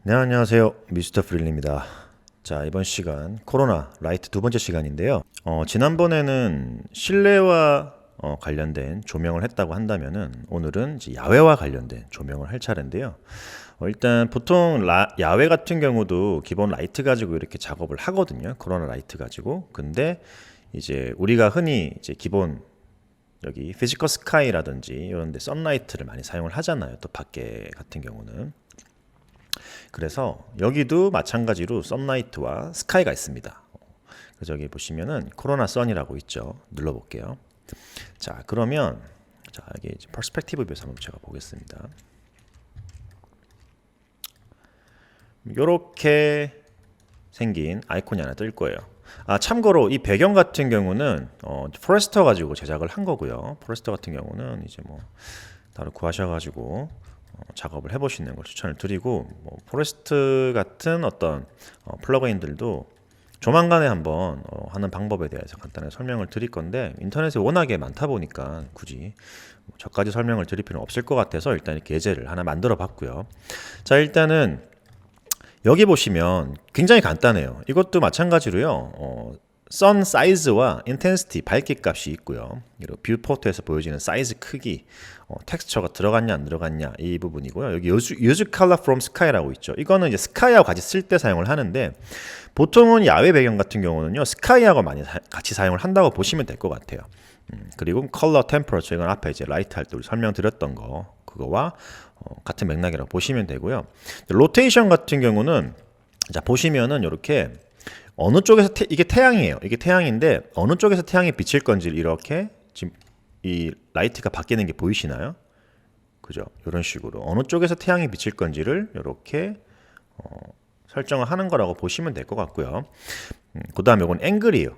네, 안녕하세요. 미스터 프릴리입니다. 자, 이번 시간 코로나 라이트 두 번째 시간인데요. 지난번에는 실내와 관련된 조명을 했다고 한다면은 오늘은 이제 야외와 관련된 조명을 할 차례인데요. 일단 보통 야외 같은 경우도 기본 라이트 가지고 이렇게 작업을 하거든요. 코로나 라이트 가지고. 근데 이제 우리가 흔히 이제 기본 여기 피지컬 스카이라든지 이런 데 선라이트를 많이 사용을 하잖아요. 또 밖에 같은 경우는. 그래서 여기도 마찬가지로 썬라이트와 스카이가 있습니다. 그래서 여기 보시면은 코로나 선이라고 있죠. 눌러볼게요. 자, 그러면 자, 여기 퍼스펙티브 뷰에서 한번 제가 보겠습니다. 이렇게 생긴 아이콘이 하나 뜰 거예요. 참고로 이 배경 같은 경우는 포레스터 가지고 제작을 한 거고요. 포레스터 같은 경우는 이제 뭐 따로 구하셔가지고 작업을 해보시는 걸 추천을 드리고, 포레스트 같은 어떤 플러그인들도 조만간에 한번 하는 방법에 대해서 간단하게 설명을 드릴 건데, 인터넷에 워낙에 많다 보니까 굳이 저까지 설명을 드릴 필요는 없을 것 같아서 일단 이렇게 예제를 하나 만들어 봤고요. 자, 일단은 여기 보시면 굉장히 간단해요. 이것도 마찬가지로요. 선 사이즈와 인텐시티 밝기 값이 있고요. 그리고 뷰포트에서 보여지는 사이즈 크기, 텍스처가 들어갔냐 안 들어갔냐 이 부분이고요. 여기 use color from sky라고 있죠. 이거는 이제 스카이하고 같이 쓸 때 사용을 하는데, 보통은 야외 배경 같은 경우는요 스카이하고 많이 같이 사용을 한다고 보시면 될 것 같아요. 그리고 color temperature, 이건 앞에 이제 라이트 할 때 우리 설명드렸던 거 그거와 같은 맥락이라고 보시면 되고요. 로테이션 같은 경우는 자 보시면은 이렇게 어느 쪽에서 이게 태양이에요. 이게 태양인데 어느 쪽에서 태양이 비칠 건지 이렇게 지금 이 라이트가 바뀌는 게 보이시나요? 그죠? 이런 식으로 어느 쪽에서 태양이 비칠 건지를 이렇게 설정을 하는 거라고 보시면 될 것 같고요. 그 다음에 이건 앵글이에요.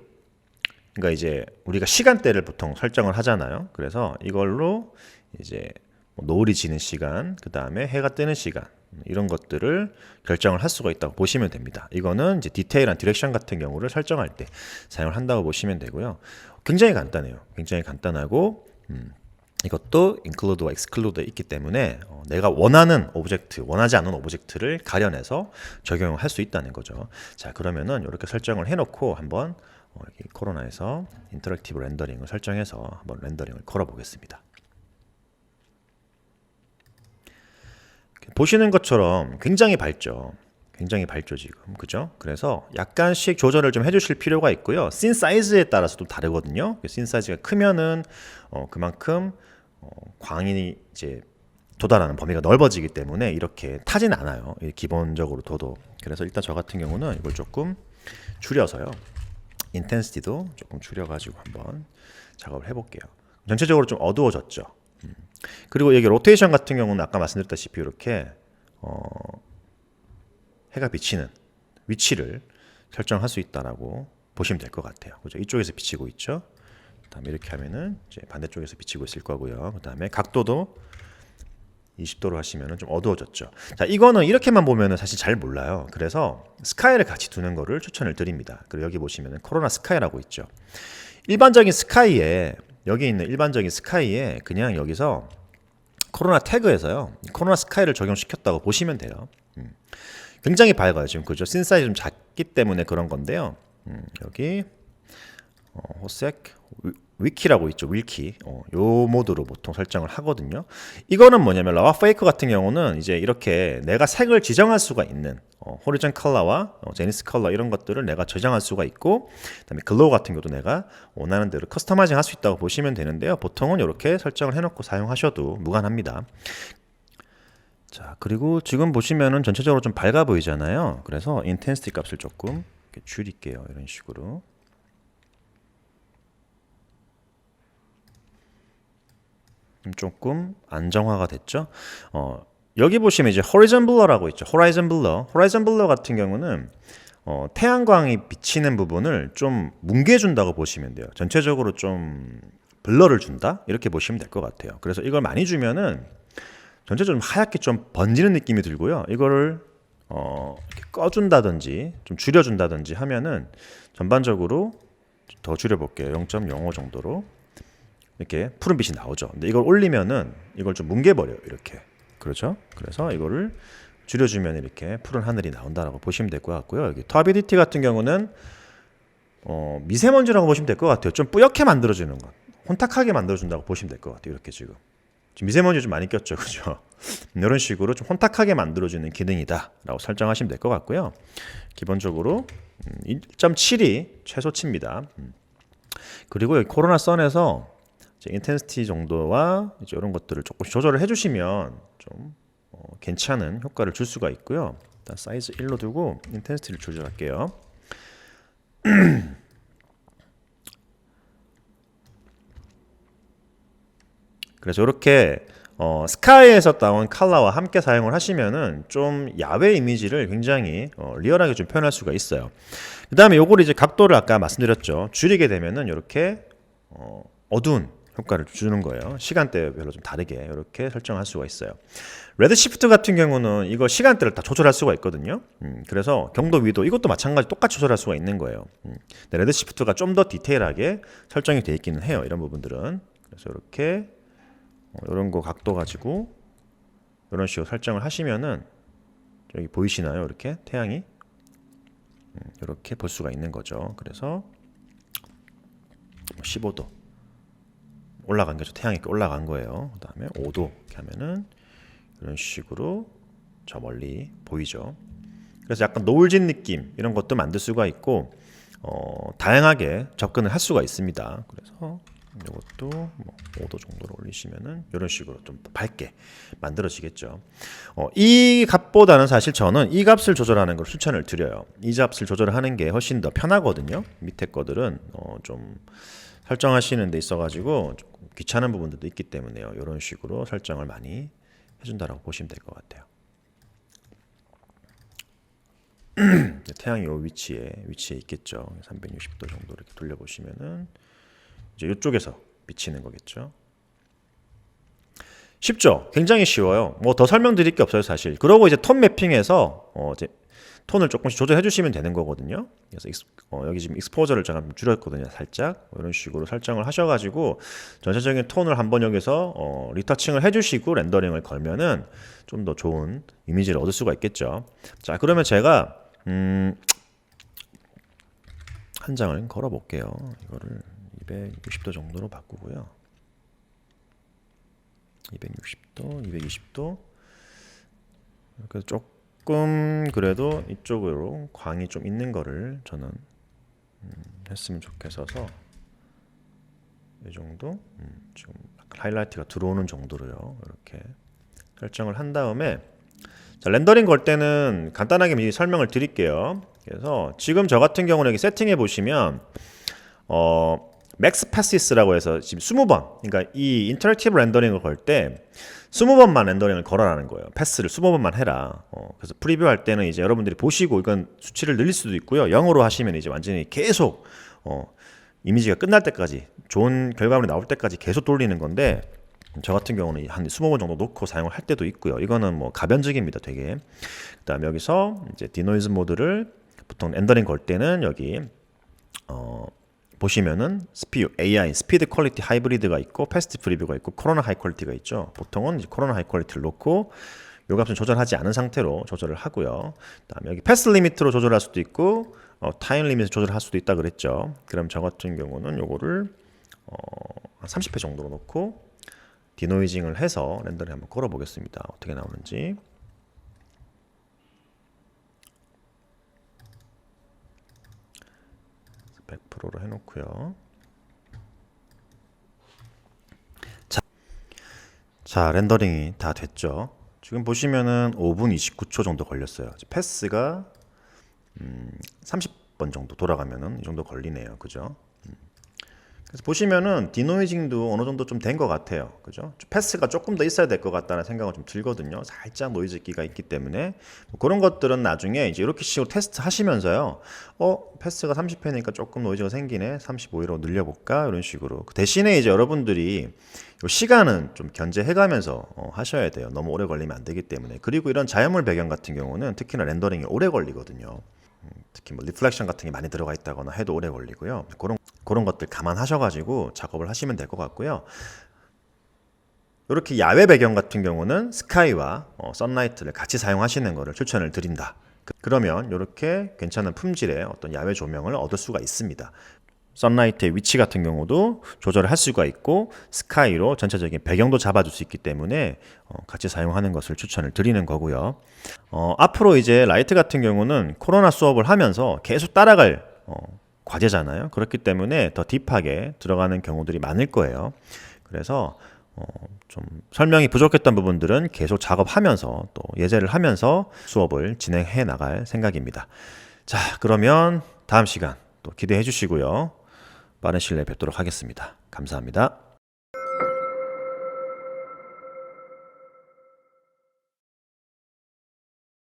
그러니까 이제 우리가 시간대를 보통 설정을 하잖아요. 그래서 이걸로 이제 노을이 지는 시간, 그 다음에 해가 뜨는 시간, 이런 것들을 결정을 할 수가 있다고 보시면 됩니다. 이거는 이제 디테일한 디렉션 같은 경우를 설정할 때 사용을 한다고 보시면 되고요. 굉장히 간단해요. 굉장히 간단하고 이것도 include와 exclude에 있기 때문에 내가 원하는 오브젝트, 원하지 않는 오브젝트를 가려내서 적용을 할 수 있다는 거죠. 자, 그러면은 이렇게 설정을 해놓고 한번 여기 코로나에서 인터랙티브 렌더링을 설정해서 한번 렌더링을 걸어 보겠습니다. 보시는 것처럼 굉장히 밝죠. 굉장히 밝죠 지금, 그죠? 그래서 약간씩 조절을 좀 해주실 필요가 있고요. 씬 사이즈에 따라서 또 다르거든요. 씬 사이즈가 크면은 그만큼 광이 이제 도달하는 범위가 넓어지기 때문에 이렇게 타진 않아요. 기본적으로 둬도. 그래서 일단 저 같은 경우는 이걸 조금 줄여서요. 인텐시티도 조금 줄여가지고 한번 작업을 해볼게요. 전체적으로 좀 어두워졌죠. 그리고 여기 로테이션 같은 경우는 아까 말씀드렸다시피 이렇게 해가 비치는 위치를 설정할 수 있다라고 보시면 될 것 같아요. 그죠? 이쪽에서 비치고 있죠. 그다음에 이렇게 하면은 이제 반대쪽에서 비치고 있을 거고요. 그다음에 각도도 20도로 하시면은 좀 어두워졌죠. 자, 이거는 이렇게만 보면은 사실 잘 몰라요. 그래서 스카이를 같이 두는 거를 추천을 드립니다. 그리고 여기 보시면은 코로나 스카이라고 있죠. 일반적인 스카이에 여기 있는 일반적인 스카이에 그냥 여기서 코로나 태그에서요 코로나 스카이를 적용시켰다고 보시면 돼요. 굉장히 밝아요 지금, 그죠? 씬 사이즈 좀 작기 때문에 그런 건데요. 여기 호색 위키라고 있죠. 윌키 요 모드로 보통 설정을 하거든요. 이거는 뭐냐면 라와 페이커 같은 경우는 이제 이렇게 내가 색을 지정할 수가 있는 호리전 컬러와 제니스 컬러 이런 것들을 내가 저장할 수가 있고, 그다음에 글로우 같은 경우도 내가 원하는 대로 커스터마이징 할 수 있다고 보시면 되는데요. 보통은 이렇게 설정을 해놓고 사용하셔도 무관합니다. 자, 그리고 지금 보시면은 전체적으로 좀 밝아 보이잖아요. 그래서 인텐시티 값을 조금 이렇게 줄일게요. 이런 식으로. 조금 안정화가 됐죠. 여기 보시면 이제 호라이즌 블러라고 있죠. 호라이즌 블러 같은 경우는 태양광이 비치는 부분을 좀 뭉개준다고 보시면 돼요. 전체적으로 좀 블러를 준다 이렇게 보시면 될 것 같아요. 그래서 이걸 많이 주면은 전체적으로 하얗게 좀 번지는 느낌이 들고요. 이거를 이렇게 꺼준다든지 좀 줄여준다든지 하면은 전반적으로 더 줄여볼게요. 0.05 정도로 이렇게 푸른빛이 나오죠. 근데 이걸 올리면은 이걸 좀 뭉개버려요. 이렇게 그렇죠? 그래서 이거를 줄여주면 이렇게 푸른 하늘이 나온다라고 보시면 될 것 같고요. 여기 터비디티 같은 경우는 미세먼지라고 보시면 될 것 같아요. 좀 뿌옇게 만들어주는 것, 혼탁하게 만들어준다고 보시면 될 것 같아요. 이렇게 지금 미세먼지 좀 많이 꼈죠, 그죠? 이런 식으로 좀 혼탁하게 만들어주는 기능이다라고 설정하시면 될 것 같고요. 기본적으로 1.7이 최소치입니다. 그리고 여기 코로나 선에서 인텐시티 정도와 이제 이런 것들을 조금씩 조절을 해주시면 좀 괜찮은 효과를 줄 수가 있고요. 일단 사이즈 1로 두고 인텐시티를 조절할게요. 그래서 이렇게 스카이에서 나온 컬러와 함께 사용을 하시면은 좀 야외 이미지를 굉장히 리얼하게 좀 표현할 수가 있어요. 그 다음에 요거를 이제 각도를 아까 말씀드렸죠. 줄이게 되면은 이렇게 어두운 효과를 주는 거예요. 시간대별로 좀 다르게 이렇게 설정할 수가 있어요. 레드 시프트 같은 경우는 이거 시간대를 다 조절할 수가 있거든요. 그래서 경도 위도 이것도 마찬가지 똑같이 조절할 수가 있는 거예요. 근데 레드 시프트가 좀 더 디테일하게 설정이 되어 있기는 해요. 이런 부분들은. 그래서 이렇게 이런 거 각도 가지고 이런 식으로 설정을 하시면은 여기 보이시나요? 이렇게 태양이 이렇게 볼 수가 있는 거죠. 그래서 15도 올라간 거죠. 태양이 이렇게 올라간 거예요. 그 다음에 5도 이렇게 하면은 이런 식으로 저 멀리 보이죠. 그래서 약간 노을진 느낌 이런 것도 만들 수가 있고 다양하게 접근을 할 수가 있습니다. 그래서 이것도 뭐 5도 정도로 올리시면은 이런 식으로 좀 밝게 만들어지겠죠. 이 값보다는 사실 저는 이 값을 조절하는 걸 추천을 드려요. 이 값을 조절하는 게 훨씬 더 편하거든요. 밑에 거들은 좀 설정하시는 데 있어가지고 조금 귀찮은 부분들도 있기 때문에요. 이런 식으로 설정을 많이 해준다라고 보시면 될 것 같아요. 태양이 이 위치에 있겠죠. 360도 정도 이렇게 돌려보시면은 이제 이쪽에서 비치는 거겠죠. 쉽죠? 굉장히 쉬워요. 뭐 더 설명드릴 게 없어요, 사실. 그러고 이제 톤 매핑에서 이제 톤을 조금씩 조절해 주시면 되는 거거든요. 그래서 여기 지금 익스포저를 제가 줄였거든요, 살짝. 이런 식으로 설정을 하셔가지고 전체적인 톤을 한번 여기서 리터칭을 해주시고 렌더링을 걸면은 좀 더 좋은 이미지를 얻을 수가 있겠죠. 자, 그러면 제가 한 장을 걸어 볼게요. 이거를 260도 정도로 바꾸고요. 260도, 220도. 그래서 조금 그래도 이쪽으로 광이 좀 있는 거를 저는 했으면 좋겠어서 이 정도 지금 하이라이트가 들어오는 정도로요. 이렇게 설정을 한 다음에 자, 렌더링 걸 때는 간단하게 미리 설명을 드릴게요. 그래서 지금 저 같은 경우는 여기 세팅해 보시면 맥스 패시스라고 해서 지금 20번, 그러니까 이 인터랙티브 렌더링을 걸 때 20번만 렌더링을 걸어라는 거예요. 패스를 20번만 해라. 그래서 프리뷰 할 때는 이제 여러분들이 보시고 이건 수치를 늘릴 수도 있고요. 0으로 하시면 이제 완전히 계속 이미지가 끝날 때까지 좋은 결과물이 나올 때까지 계속 돌리는 건데 저 같은 경우는 한 20번 정도 놓고 사용을 할 때도 있고요. 이거는 뭐 가변적입니다, 되게. 그다음에 여기서 이제 디노이즈 모드를 보통 렌더링 걸 때는 여기 보시면은 AI 스피드 퀄리티 하이브리드가 있고 패스트 프리뷰가 있고 코로나 하이 퀄리티가 있죠. 보통은 이제 코로나 하이 퀄리티를 놓고 요 값은 조절하지 않은 상태로 조절을 하고요. 그다음에 여기 패스 리미트로 조절할 수도 있고 타임 리미트 조절할 수도 있다 그랬죠. 그럼 저 같은 경우는 요거를 한 30회 정도로 놓고 디노이징을 해서 렌더링 한번 걸어 보겠습니다. 어떻게 나오는지. 100%로 해놓고요. 자, 렌더링이 다 됐죠. 지금 보시면은 5분 29초 정도 걸렸어요. 패스가 30번 정도 돌아가면은 이 정도 걸리네요. 그죠? 그래서 보시면은 디노이징도 어느 정도 좀 된 것 같아요. 그죠? 패스가 조금 더 있어야 될 것 같다는 생각은 좀 들거든요. 살짝 노이즈기가 있기 때문에 뭐 그런 것들은 나중에 이제 이렇게 식으로 테스트 하시면서요. 패스가 30회니까 조금 노이즈가 생기네. 35회로 늘려볼까? 이런 식으로. 그 대신에 이제 여러분들이 요 시간은 좀 견제해가면서 하셔야 돼요. 너무 오래 걸리면 안 되기 때문에. 그리고 이런 자연물 배경 같은 경우는 특히나 렌더링이 오래 걸리거든요. 특히 뭐 리플렉션 같은 게 많이 들어가 있다거나 해도 오래 걸리고요. 그런 것들 감안하셔가지고 작업을 하시면 될 것 같고요. 이렇게 야외 배경 같은 경우는 스카이와 선라이트를 같이 사용하시는 것을 추천을 드린다. 그러면 이렇게 괜찮은 품질의 어떤 야외 조명을 얻을 수가 있습니다. 선라이트의 위치 같은 경우도 조절을 할 수가 있고 스카이로 전체적인 배경도 잡아줄 수 있기 때문에 같이 사용하는 것을 추천을 드리는 거고요. 앞으로 이제 라이트 같은 경우는 코로나 수업을 하면서 계속 따라갈 과제잖아요. 그렇기 때문에 더 딥하게 들어가는 경우들이 많을 거예요. 그래서 좀 설명이 부족했던 부분들은 계속 작업하면서 또 예제를 하면서 수업을 진행해 나갈 생각입니다. 자, 그러면 다음 시간 또 기대해 주시고요. 빠른 시일 내에 뵙도록 하겠습니다. 감사합니다.